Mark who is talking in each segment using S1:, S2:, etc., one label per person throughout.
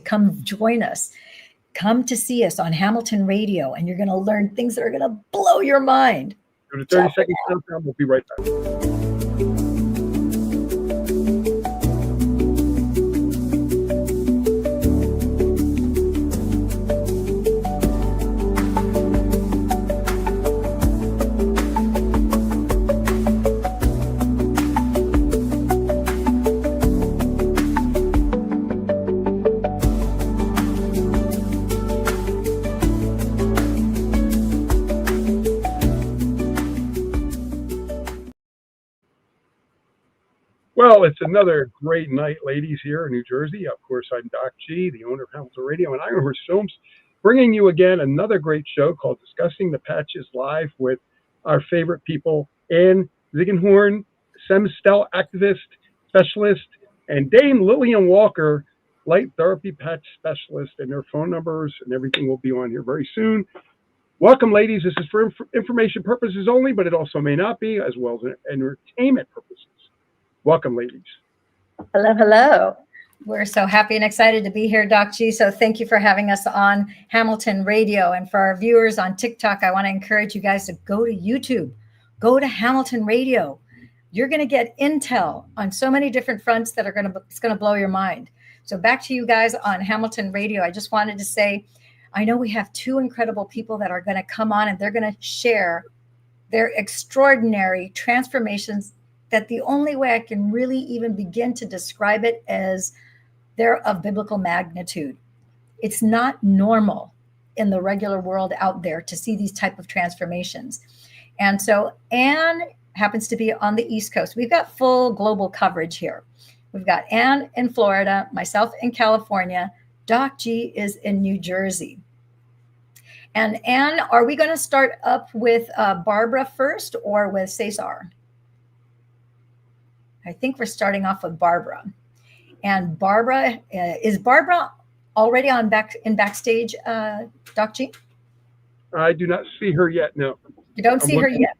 S1: come join us. Come to see us on Hamilton Radio, and you're going to learn things that are going to blow your mind.
S2: Go to 30 seconds countdown. We'll be right back. Well, it's another great night, ladies, here in New Jersey. Of course, I'm Doc G, the owner of Hamilton Radio and Ironhorse Films, bringing you again another great show called Discussing the Patches Live with our favorite people, Ann Ziegenhorn, STEM activist, specialist, and Dame Lillian Walker, light therapy patch specialist, and their phone numbers and everything will be on here very soon. Welcome, ladies. This is for information purposes only, but it also may not be, as well as entertainment purposes. Welcome, ladies.
S1: Hello, hello. We're so happy and excited to be here, Doc G. So thank you for having us on Hamilton Radio. And for our viewers on TikTok, I want to encourage you guys to go to YouTube, go to Hamilton Radio. You're going to get intel on so many different fronts that it's going to blow your mind. So back to you guys on Hamilton Radio. I just wanted to say, I know we have two incredible people that are going to come on and they're going to share their extraordinary transformations that the only way I can really even begin to describe it as they're of biblical magnitude. It's not normal in the regular world out there to see these type of transformations. And so Ann happens to be on the East Coast. We've got full global coverage here. We've got Ann in Florida, myself in California, Doc G is in New Jersey. And Ann, are we going to start up with Barbara first or with Cesar? I think we're starting off with Barbara. And Barbara, is Barbara already on backstage, Doc G?
S2: I do not see her yet, no.
S1: You don't see her yet?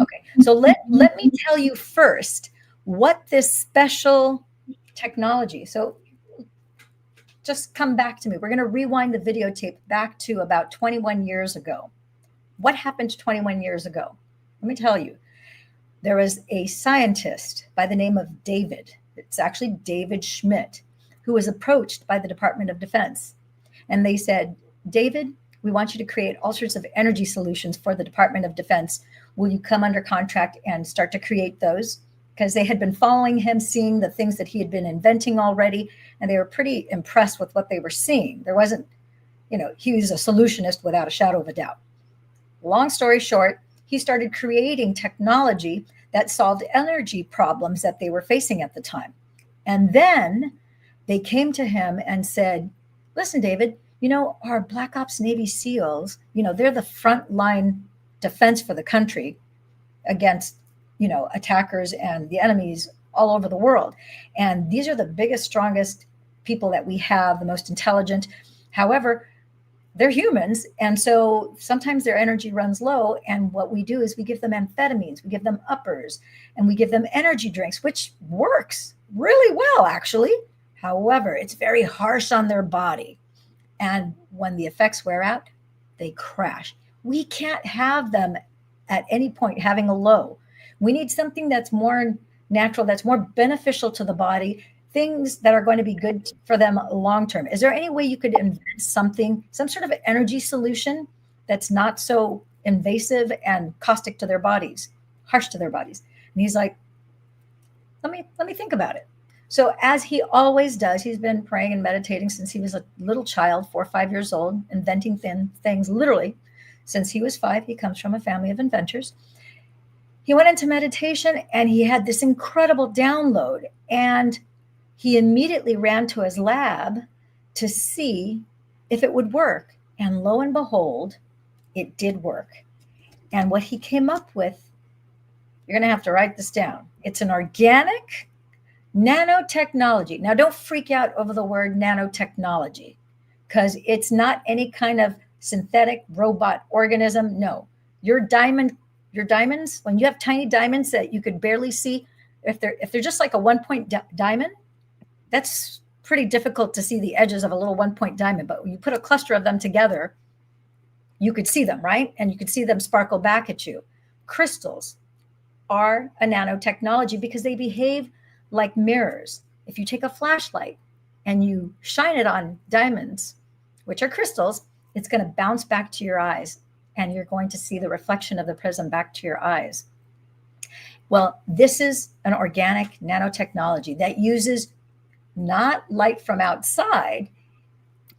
S1: Okay. So let me tell you first what this special technology, so just come back to me. We're going to rewind the videotape back to about 21 years ago. What happened 21 years ago? Let me tell you. There was a scientist by the name of David. It's actually David Schmidt, who was approached by the Department of Defense. And they said, David, we want you to create all sorts of energy solutions for the Department of Defense. Will you come under contract and start to create those? Because they had been following him, seeing the things that he had been inventing already. And they were pretty impressed with what they were seeing. There wasn't, he was a solutionist without a shadow of a doubt. Long story short, he started creating technology that solved energy problems that they were facing at the time. And then they came to him and said, listen, David, our Black Ops Navy SEALs, they're the frontline defense for the country against, attackers and the enemies all over the world. And these are the biggest, strongest people that we have, the most intelligent. However, they're humans. And so sometimes their energy runs low. And what we do is we give them amphetamines, we give them uppers, and we give them energy drinks, which works really well, actually. However, it's very harsh on their body. And when the effects wear out, they crash. We can't have them at any point having a low. We need something that's more natural, that's more beneficial to the body, things that are going to be good for them long term. Is there any way you could invent something, some sort of energy solution that's not so invasive and caustic to their bodies, harsh to their bodies? And he's like, let me think about it. So as he always does, he's been praying and meditating since he was a little child, 4 or 5 years old, inventing things literally since he was 5. He comes from a family of inventors. He went into meditation and he had this incredible download, and he immediately ran to his lab to see if it would work. And lo and behold, it did work. And what he came up with, you're going to have to write this down. It's an organic nanotechnology. Now, don't freak out over the word nanotechnology, because it's not any kind of synthetic robot organism. No, your diamonds, when you have tiny diamonds that you could barely see, if they're just like a 1-point diamond, that's pretty difficult to see the edges of a little 1-point diamond, but when you put a cluster of them together, you could see them, right? And you could see them sparkle back at you. Crystals are a nanotechnology because they behave like mirrors. If you take a flashlight and you shine it on diamonds, which are crystals, it's going to bounce back to your eyes, and you're going to see the reflection of the prism back to your eyes. Well, this is an organic nanotechnology that uses not light from outside.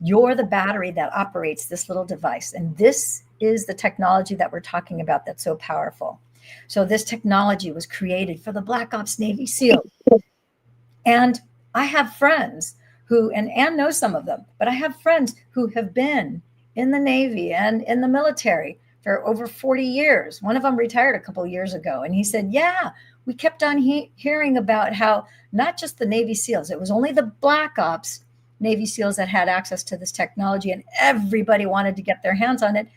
S1: You're the battery that operates this little device. And this is the technology that we're talking about that's so powerful. So this technology was created for the Black Ops Navy SEAL. And I have friends who, and Anne knows some of them, but I have friends who have been in the Navy and in the military for over 40 years. One of them retired a couple of years ago. And he said, yeah, we kept on hearing about how not just the Navy SEALs, it was only the Black Ops Navy SEALs that had access to this technology, and everybody wanted to get their hands on it,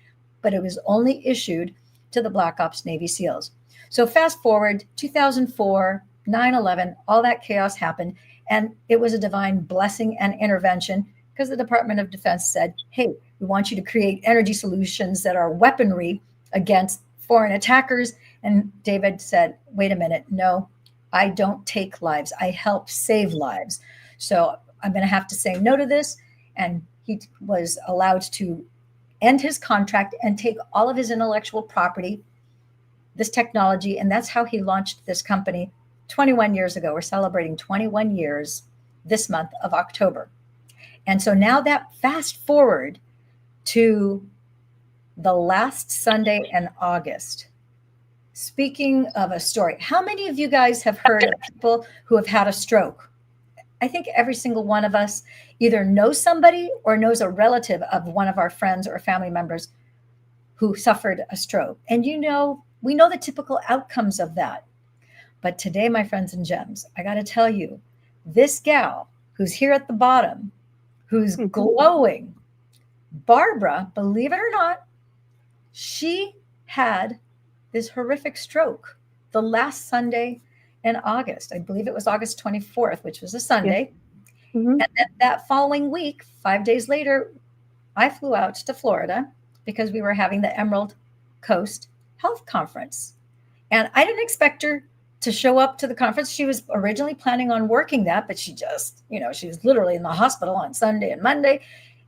S1: but it was only issued to the Black Ops Navy SEALs. So fast forward, 2004, 9/11, all that chaos happened, and it was a divine blessing and intervention because the Department of Defense said, hey, we want you to create energy solutions that are weaponry against foreign attackers. And David said, wait a minute, no, I don't take lives. I help save lives. So I'm going to have to say no to this. And he was allowed to end his contract and take all of his intellectual property, this technology, and that's how he launched this company 21 years ago. We're celebrating 21 years this month of October. And so now that fast forward to the last Sunday in August. Speaking of a story, how many of you guys have heard of people who have had a stroke? I think every single one of us either knows somebody or knows a relative of one of our friends or family members who suffered a stroke. And we know the typical outcomes of that. But today, my friends and gems, I got to tell you, this gal who's here at the bottom, who's glowing, Barbara, believe it or not, she had this horrific stroke the last Sunday in August. I believe it was August 24th, which was a Sunday. Yeah. Mm-hmm. And then that following week, 5 days later, I flew out to Florida because we were having the Emerald Coast Health Conference. And I didn't expect her to show up to the conference. She was originally planning on working that, but she just, she was literally in the hospital on Sunday and Monday.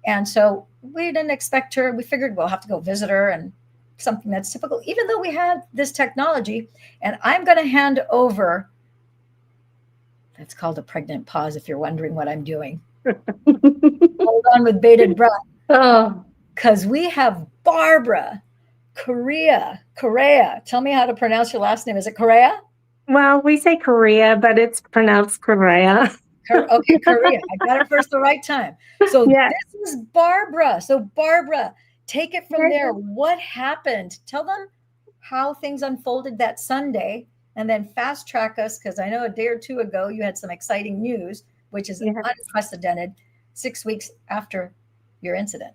S1: And so we didn't expect her. We figured we'll have to go visit her and something that's typical, even though we had this technology. And I'm going to hand over, that's called a pregnant pause if you're wondering what I'm doing. Hold on with bated breath. Oh, because we have Barbara Correa. Tell me how to pronounce your last name. Is it Correa?
S3: Well, we say Korea, but it's pronounced Correa.
S1: Okay, Korea. I got it first the right time. So yes. This is Barbara. So Barbara, take it from there. What happened? Tell them how things unfolded that Sunday, and then fast track us, because I know a day or two ago you had some exciting news, which is unprecedented, 6 weeks after your incident.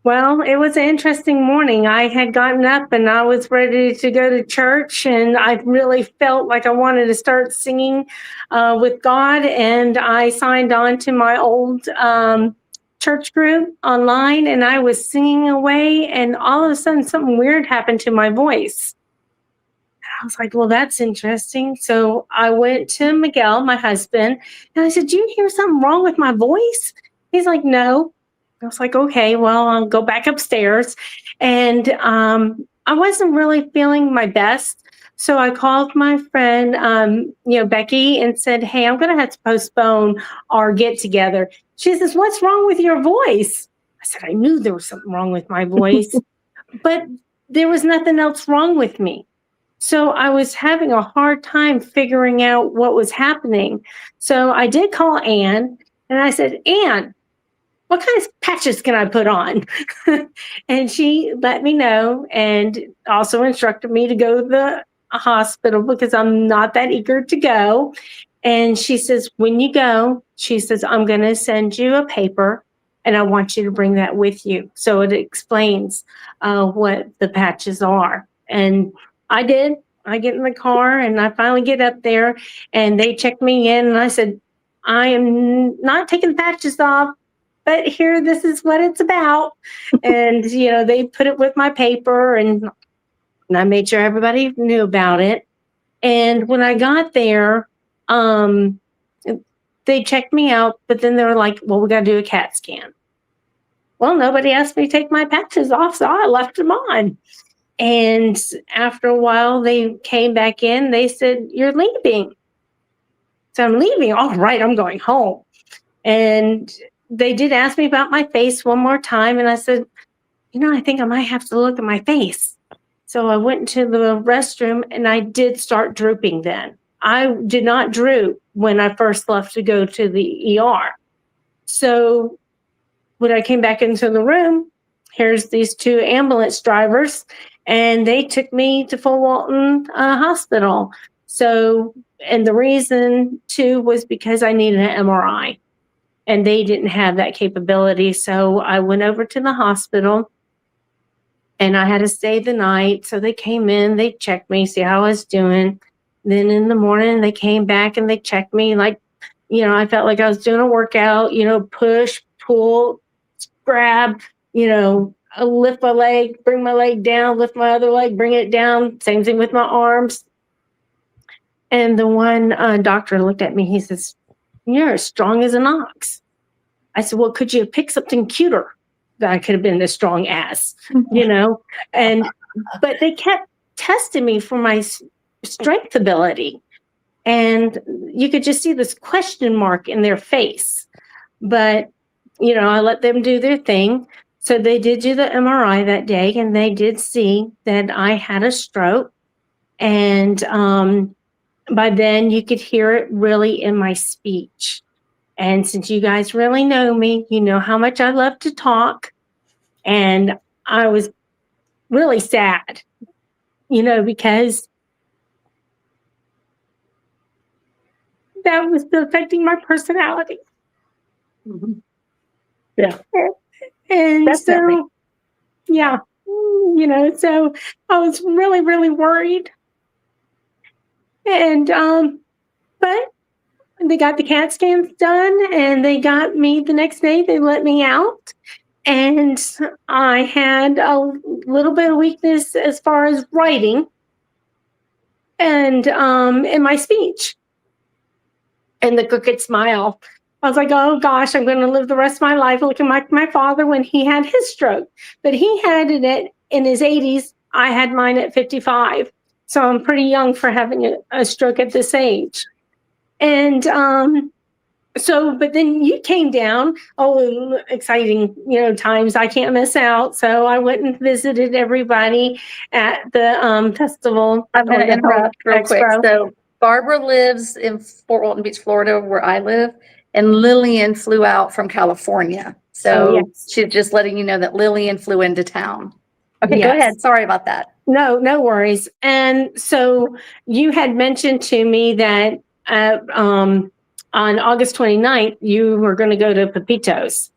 S3: Well, it was an interesting morning. I had gotten up and I was ready to go to church, and I really felt like I wanted to start singing with God. And I signed on to my old church group online, and I was singing away, and all of a sudden something weird happened to my voice. I was like, well, that's interesting. So I went to Miguel, my husband, and I said, do you hear something wrong with my voice? He's like, no. I was like, okay, well, I'll go back upstairs. And I wasn't really feeling my best. So I called my friend, Becky, and said, hey, I'm going to have to postpone our get together. She says, what's wrong with your voice? I said, I knew there was something wrong with my voice, but there was nothing else wrong with me. So I was having a hard time figuring out what was happening. So I did call Anne, and I said, Anne, what kind of patches can I put on? And she let me know, and also instructed me to go to the hospital because I'm not that eager to go. And she says, when you go, she says, I'm going to send you a paper, and I want you to bring that with you. So it explains what the patches are. And I did. I get in the car, and I finally get up there, and they checked me in, and I said, I am not taking the patches off, but here, this is what it's about. And, they put it with my paper, and I made sure everybody knew about it. And when I got there, they checked me out, but then they were like, well, we got to do a CAT scan. Well, nobody asked me to take my patches off, so I left them on. And after a while, they came back in. They said, you're leaving. So I'm leaving. All right, I'm going home. And they did ask me about my face one more time. And I said, I think I might have to look at my face. So I went into the restroom, and I did start drooping then. I did not droop when I first left to go to the ER. So when I came back into the room, here's these two ambulance drivers, and they took me to Full Walton Hospital. So, and the reason too was because I needed an MRI, and they didn't have that capability. So I went over to the hospital, and I had to stay the night. So they came in, they checked me, see how I was doing. Then in the morning, they came back and they checked me like, I felt like I was doing a workout, push, pull, grab, I lift my leg, bring my leg down, lift my other leg, bring it down. Same thing with my arms. And the one doctor looked at me. He says, you're as strong as an ox. I said, well, could you pick something cuter that I could have been as strong as, but they kept testing me for my strength ability. And you could just see this question mark in their face. But, I let them do their thing. So they did do the MRI that day, and they did see that I had a stroke. And by then you could hear it really in my speech. And since you guys really know me, you know how much I love to talk. And I was really sad, because that was affecting my personality.
S4: Mm-hmm. Yeah.
S3: And
S4: Definitely.
S3: so, yeah, so I was really, really worried. And, but they got the CAT scans done, and they got me the next day. They let me out, and I had a little bit of weakness as far as writing and in my speech. And the crooked smile. I was like, oh gosh, I'm going to live the rest of my life looking like my father when he had his stroke. But he had it in his 80s. I had mine at 55. So I'm pretty young for having a stroke at this age. And but then you came down. Oh, exciting, times I can't miss out. So I went and visited everybody at the festival.
S4: I'm going to interrupt real quick.
S3: Expo.
S4: So Barbara lives in Fort Walton Beach, Florida, where I live, and Lillian flew out from California. So
S3: yes.
S4: she's just letting you know that Lillian flew into town. Okay,
S3: Yes.
S4: Go ahead. Sorry about that.
S3: No worries. And so you had mentioned to me that on August 29th, you were going to go to Pepito's.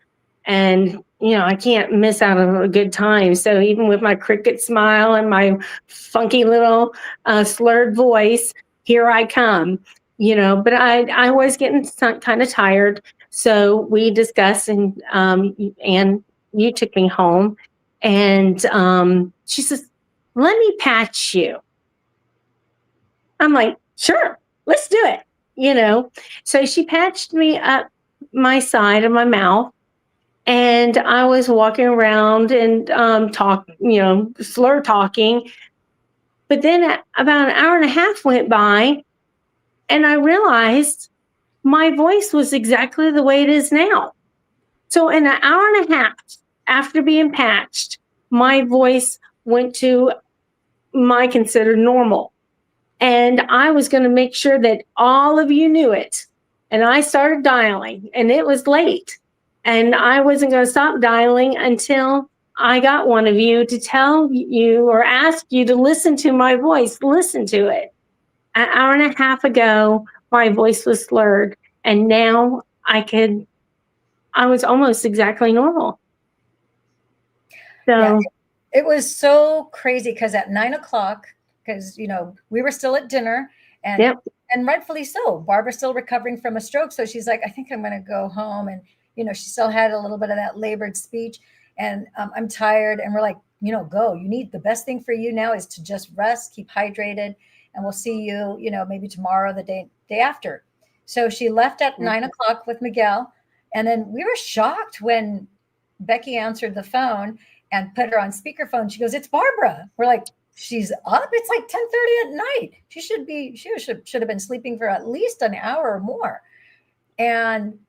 S3: And, I can't miss out on a good time. So even with my cricket smile and my funky little slurred voice, here I come, but I was getting kind of tired. So we discussed, and you took me home, and she says, let me patch you. I'm like, sure, let's do it. So she patched me up my side of my mouth, and I was walking around and slur talking. But then about an hour and a half went by, and I realized my voice was exactly the way it is now. So in an hour and a half after being patched, my voice went to my considered normal. And I was going to make sure that all of you knew it. And I started dialing, and it was late. And I wasn't going to stop dialing until I got one of you to tell you or ask you to listen to my voice. Listen to it. An hour and a half ago, my voice was slurred, and now I was almost exactly normal. So
S1: Yeah, it was so crazy because at 9 o'clock, because we were still at dinner, and
S3: Yep.
S1: and rightfully so. Barbara's still recovering from a stroke. So she's like, I think I'm going to go home. And, she still had a little bit of that labored speech, and I'm tired. And we're like, go. The best thing for you now is to just rest, keep hydrated, and we'll see you, maybe tomorrow, the day after. So she left at 9:00 with Miguel. And then we were shocked when Becky answered the phone and put her on speakerphone. She goes, "It's Barbara." We're like, "She's up? It's like 10:30 at night. She should have been sleeping for at least an hour or more." And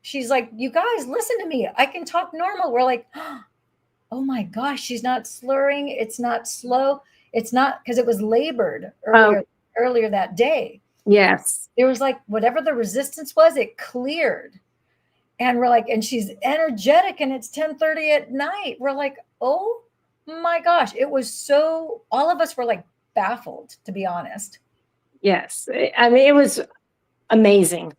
S1: she's like, "You guys, listen to me. I can talk normal." We're like, "Oh my gosh, she's not slurring. It's not slow. It's not," because it was labored earlier that day.
S3: Yes.
S1: It was like whatever the resistance was, it cleared. And we're like, and she's energetic, and it's 10:30 at night. We're like, oh my gosh. It was so, all of us were like baffled, to be honest.
S3: Yes. I mean, it was amazing.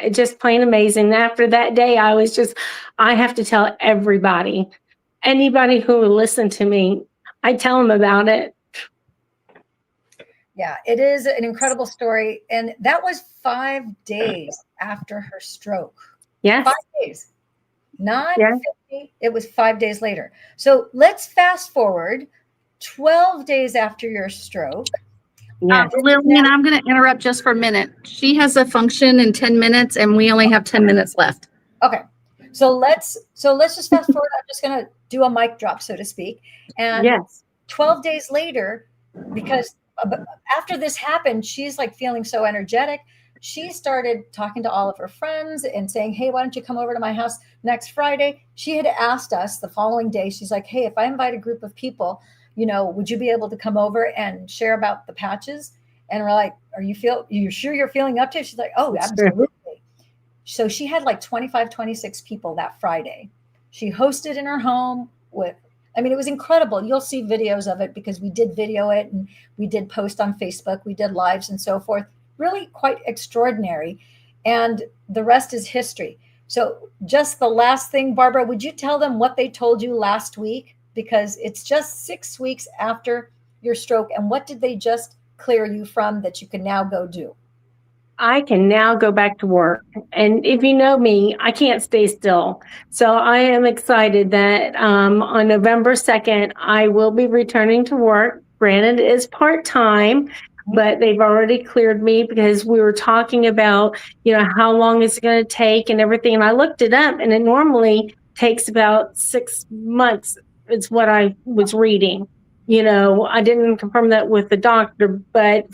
S3: Just plain amazing. After that day, I have to tell anybody who will listen to me, I tell them about it.
S1: Yeah, it is an incredible story. And that was 5 days after her stroke.
S3: Yes.
S1: 5 days. Not 50. It was 5 days later. So let's fast forward 12 days after your stroke.
S3: Yes.
S4: Lillian, I'm going to interrupt just for a minute. She has a function in 10 minutes and we only have 10 minutes left.
S1: Okay. So let's just fast forward. I'm just going to do a mic drop, so to speak. And 12 days later, because after this happened, she's like feeling so energetic. She started talking to all of her friends and saying, "Hey, why don't you come over to my house next Friday?" She had asked us the following day. She's like, "Hey, if I invite a group of people, would you be able to come over and share about the patches?" And we're like, "Are you sure you're feeling up to it?" She's like, "Oh, absolutely." So she had like 25, 26 people that Friday. She hosted in her home it was incredible. You'll see videos of it because we did video it and we did post on Facebook. We did lives and so forth. Really quite extraordinary. And the rest is history. So just the last thing, Barbara, would you tell them what they told you last week? Because it's just 6 weeks after your stroke. And what did they just clear you from that you can now go do?
S3: I can now go back to work. And if you know me, I can't stay still. So I am excited that on November 2nd, I will be returning to work. Granted, it is part-time, but they've already cleared me because we were talking about, how long is it going to take and everything. And I looked it up, and it normally takes about 6 months. It's what I was reading. I didn't confirm that with the doctor, but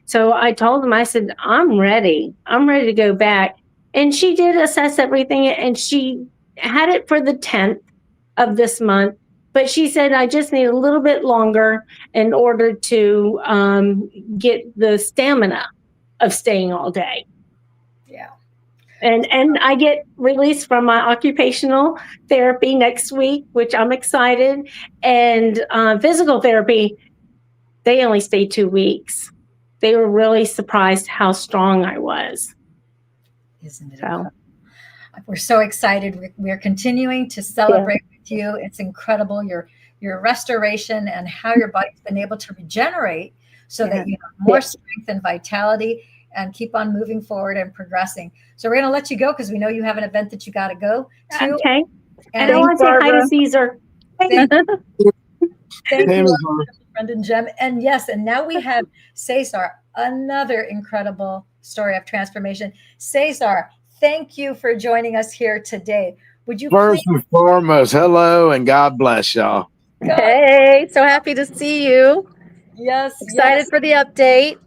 S3: so I told him, I said, I'm ready to go back. And she did assess everything, and she had it for the 10th of this month. But she said, I just need a little bit longer in order to get the stamina of staying all day.
S1: Yeah.
S3: And I get released from my occupational therapy next week, which I'm excited. And physical therapy, they only stayed 2 weeks. They were really surprised how strong I was.
S1: Isn't it? So, we're so excited. We're continuing to celebrate with you. It's incredible, your restoration and how your body's been able to regenerate so that you have more strength and vitality and keep on moving forward and progressing. So we're going to let you go because we know you have an event that you got to go to.
S3: Okay. And I want to say hi to Caesar.
S1: Thank you, Brendan Jem. And yes, and now we have Cesar, another incredible story of transformation. Cesar, thank you for joining us here today. Would you
S5: First and foremost, hello and God bless y'all.
S4: Hey, so happy to see you.
S1: Yes.
S4: Excited for the update.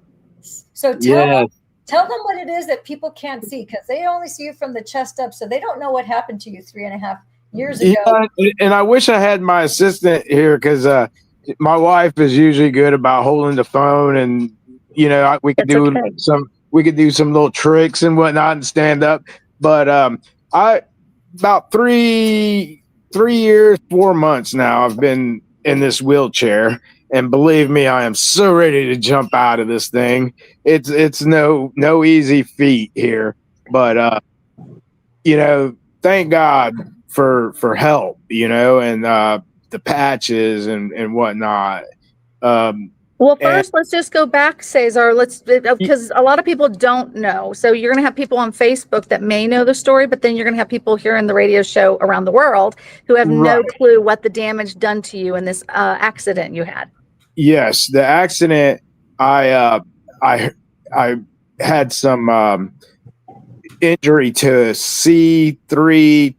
S1: So tell them what it is that people can't see, because they only see you from the chest up. So they don't know what happened to you 3.5 years ago.
S5: Yeah, and I wish I had my assistant here because my wife is usually good about holding the phone, and we could do some little tricks and whatnot and stand up. But I about 3 years, 4 months now, I've been in this wheelchair. And believe me, I am so ready to jump out of this thing. It's no easy feat here, but thank God for help, and the patches and whatnot.
S4: Well,
S5: And-
S4: first, let's just go back, Cesar. Because a lot of people don't know. So you're going to have people on Facebook that may know the story, but then you're going to have people here in the radio show around the world who have no
S5: Right.
S4: clue what the damage done to you in this accident you had.
S5: Yes, the accident. I had some injury to C3,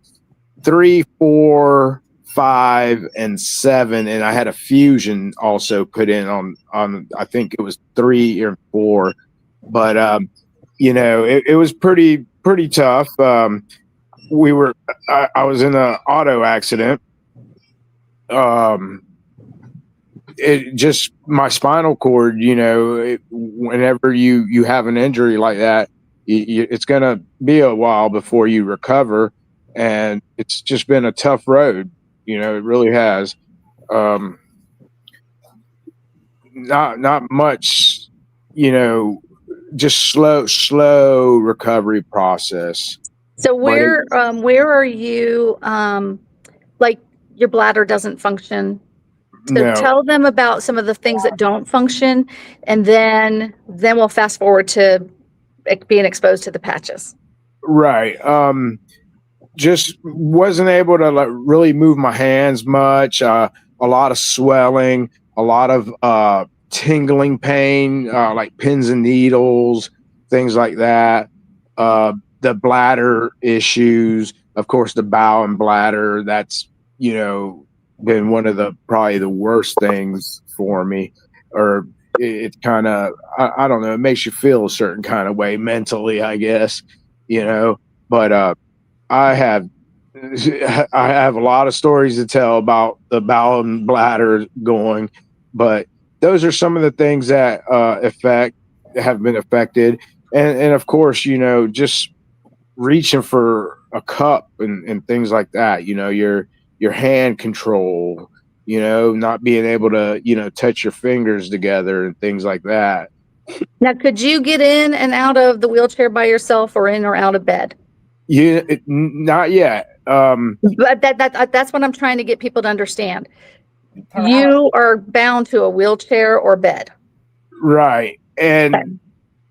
S5: 3, 4, 5, and 7, and I had a fusion also put in on. I think it was 3 or 4, but it was pretty tough. I was in an auto accident. It just my spinal cord, whenever you have an injury like that, it's going to be a while before you recover, and it's just been a tough road. It really has. Not much, just slow recovery process.
S4: So where are you? Like your bladder doesn't function. So
S5: No.
S4: tell them about some of the things that don't function, and then we'll fast forward to being exposed to the patches.
S5: Right. Just wasn't able to really move my hands much. A lot of swelling, a lot of tingling pain, like pins and needles, things like that. The bladder issues, of course, the bowel and bladder. That's been one of probably the worst things for me. Or it's kind of I don't know. It makes you feel a certain kind of way mentally, I guess. But I have a lot of stories to tell about the bowel and bladder going, but those are some of the things that have been affected, and of course, just reaching for a cup and things like that. Your hand control, not being able to touch your fingers together and things like that.
S4: Now, could you get in and out of the wheelchair by yourself, or in or out of bed?
S5: Not yet.
S4: But that's what I'm trying to get people to understand. You are bound to a wheelchair or bed.
S5: Right. And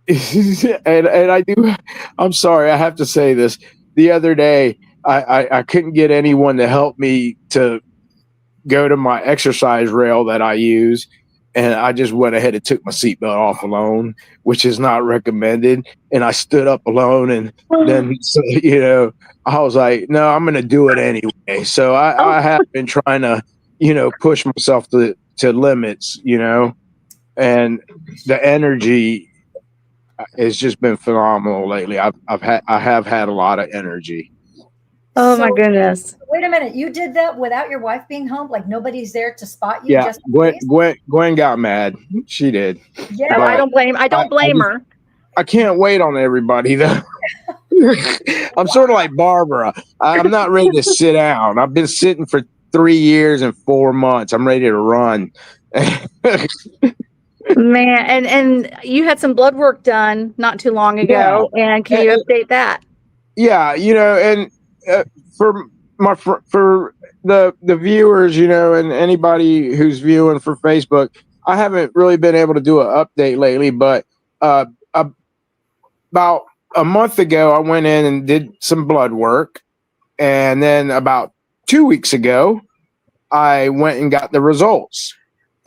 S5: and I do. I'm sorry, I have to say this. The other day, I couldn't get anyone to help me to go to my exercise rail that I use, and I just went ahead and took my seatbelt off alone, which is not recommended. And I stood up alone, and then I was like, no, I'm going to do it anyway. So I have been trying to push myself to limits, and the energy has just been phenomenal lately. I have had a lot of energy.
S4: Oh my goodness!
S1: Wait a minute, you did that without your wife being home? Like nobody's there to spot you?
S5: Yeah, Gwen got mad. She did.
S1: Yeah,
S4: I don't blame her.
S5: I can't wait on everybody though. I'm sort of like Barbara. I'm not ready to sit down. I've been sitting for 3 years and 4 months. I'm ready to run.
S4: Man, and you had some blood work done not too long ago, and can you update that?
S5: Yeah, and for the viewers, and anybody who's viewing for Facebook, I haven't really been able to do an update lately, but about a month ago, I went in and did some blood work, and then about 2 weeks ago, I went and got the results.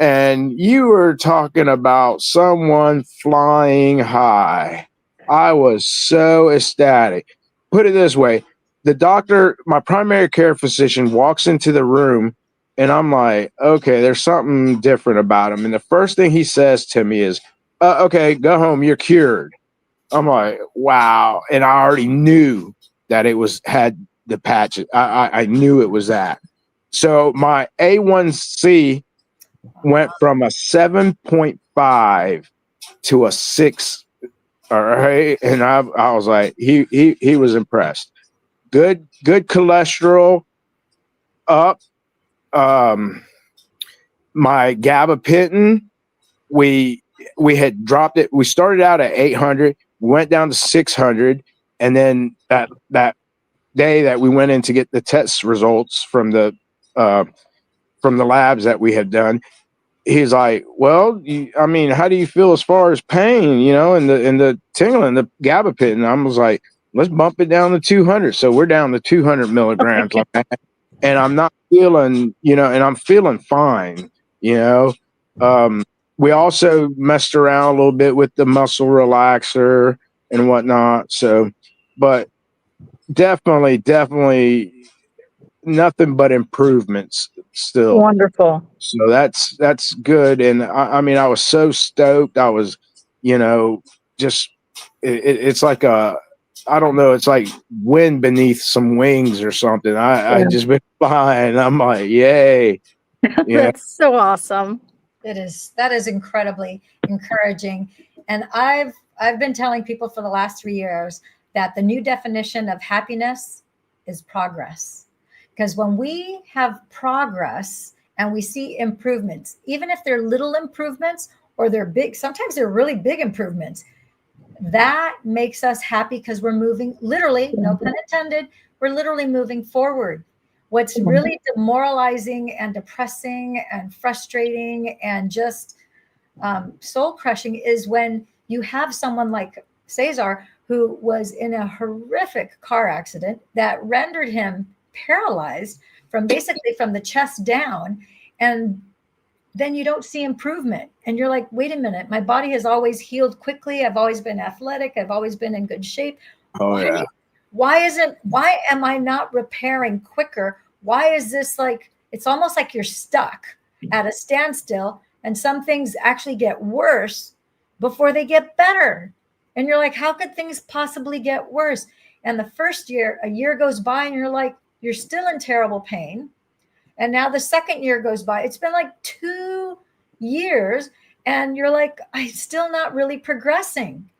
S5: And you were talking about someone flying high. I was so ecstatic. Put it this way. The doctor, my primary care physician, walks into the room, and I'm like, okay, there's something different about him. And the first thing he says to me is, okay, go home. You're cured. I'm like, wow. And I already knew that had the patches. I knew it was that. So my A1C went from a 7.5 to a 6. All right. And I was like, he was impressed. Good cholesterol up. My gabapentin, we had dropped it. We started out at 800, went down to 600, and then that day that we went in to get the test results from the labs that we had done, he's like, well, I mean, how do you feel as far as pain, you know, and the tingling, the gabapentin? And I was like, let's bump it down to 200. So we're down to 200 milligrams. And I'm not feeling, you know, and I'm feeling fine, you know. We also messed around a little bit with the muscle relaxer and whatnot. So, but definitely nothing but improvements still.
S4: Wonderful.
S5: So that's good. And I mean, I was so stoked. I was, you know, just it's like I don't know, it's like wind beneath some wings or something. I just been flying. I'm like, yay. Yeah.
S4: That's so awesome.
S1: That is incredibly encouraging. And I've been telling people for the last 3 years that the new definition of happiness is progress. Because when we have progress and we see improvements, even if they're little improvements or they're big, sometimes they're really big improvements, that makes us happy because we're moving, literally, no pun intended, we're literally moving forward. What's really demoralizing and depressing and frustrating and just soul crushing is when you have someone like Cesar, who was in a horrific car accident that rendered him paralyzed from basically from the chest down. And then you don't see improvement. And you're like, wait a minute, my body has always healed quickly. I've always been athletic. I've always been in good shape.
S5: Oh, yeah.
S1: Why am I not repairing quicker? Why is this like, it's almost like you're stuck at a standstill and some things actually get worse before they get better. And you're like, how could things possibly get worse? And the first year, a year goes by and you're like, you're still in terrible pain. And now the second year goes by. It's been like 2 years and you're like, I'm still not really progressing.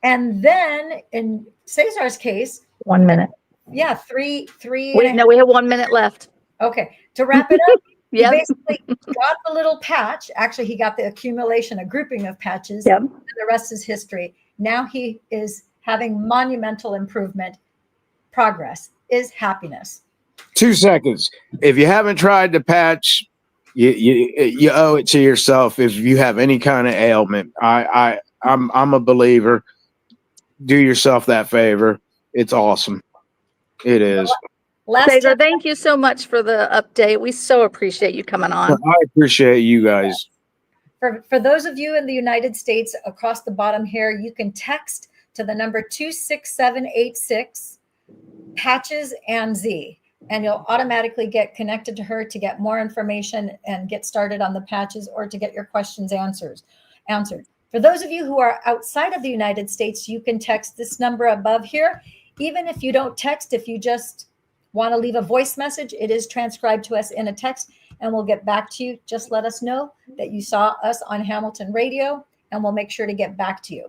S1: And then in Cesar's case,
S4: 1 minute.
S1: yeah, three.
S4: Wait, no, we have 1 minute left.
S1: Okay. To wrap it up,
S4: Yep.
S1: he basically got the little patch. Actually, he got the accumulation, a grouping of patches.
S4: Yep.
S1: And the rest is history. Now he is having monumental improvement. Progress is happiness.
S5: 2 seconds. If you haven't tried the patch, you owe it to yourself. If you have any kind of ailment, I'm a believer. Do yourself that favor. It's awesome. It is.
S4: Cesar, thank you so much for the update. We so appreciate you coming on.
S5: I appreciate you guys.
S1: For those of you in the United States, across the bottom here, you can text to the number 26786 patches and Z, and you'll automatically get connected to her to get more information and get started on the patches or to get your questions answered. For those of you who are outside of the United States, you can text this number above here. Even if you don't text, if you just want to leave a voice message, it is transcribed to us in a text and we'll get back to you. Just let us know that you saw us on Hamilton Radio and we'll make sure to get back to you.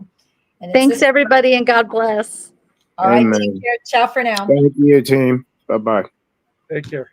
S1: And
S4: thanks everybody and God bless.
S1: All right, take care. Ciao for now.
S5: Thank you, team. Bye-bye.
S2: Take care.